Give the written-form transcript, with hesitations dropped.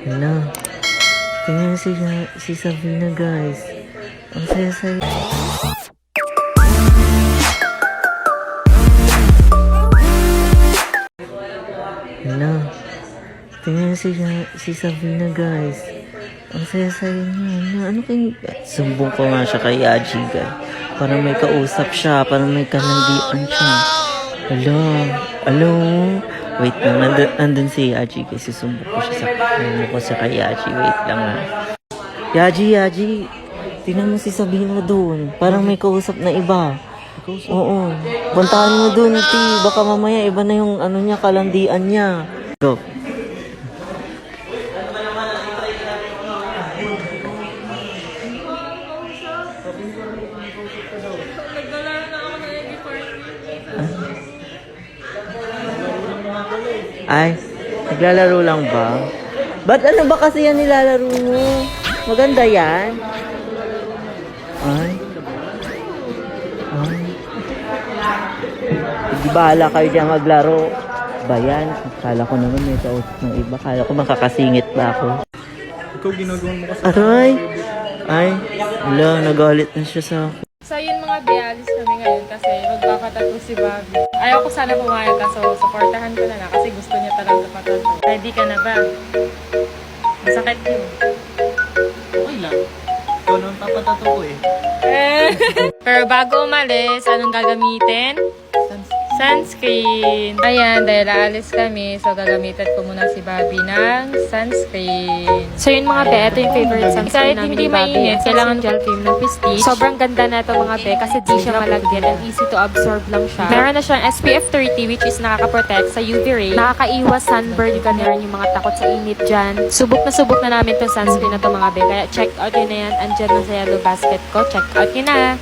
Hala. Tingnan si Sabrina, guys. Ang saya-saya. Hala. Tingnan si Sabrina, guys. Ang saya-saya niya. Ano kayong... Sumbong ko nga siya kay Aji, guys. Parang may kausap siya. Parang may kalandian siya. Hala. Hello. Wait lang. Nandun si Aji, guys. Susumbong ko siya kay Aji. Wait lang ha. Yaji. Tingnan mo si Sabrina doon. Parang may kausap na iba. Oo. Bantahan mo doon, T. Baka mamaya iba na yung ano niya, kalandian niya. Go. Ay, naglalaro lang ba? Ba't ano ba kasi yan nilalaro mo? Maganda yan. Ay. Di bahala kayo dyan maglaro. Ba yan? Akala ko naman may kausap ng iba. Akala ko makakasingit ba ako? Ikaw ginagawa mo kasi. Aray! Ay, wala, nagalit na siya sa akin. So yun mga bialis kami ngayon kasi magpapatato si Bobby. Ayaw ko sana pumayag kaso supportahan ko na kasi gusto niya talaga patato. Ready ka na ba? Masakit yun. Okay lang. Ikaw naman papatato ko eh. Pero bago umalis, anong gagamitin? Sunscreen. Ayan, dahil aalis kami, so gagamitan ko muna si Bobby ng sunscreen. So yun mga be, ito yung favorite sunscreen namin ni Bobby. Mainit, kailangan gel cream ng Prestige. Sobrang ganda na ito mga be kasi di siya malagyan and easy to absorb lang siya. Meron na siyang SPF 30 which is nakaka-protect sa UV ray. Nakakaiwas sunburn, ganyan yung mga takot sa init dyan. Subok na namin itong sunscreen na ito mga be. Kaya check out yun na yan. Andyan na sa yellow basket ko. Check out yun na.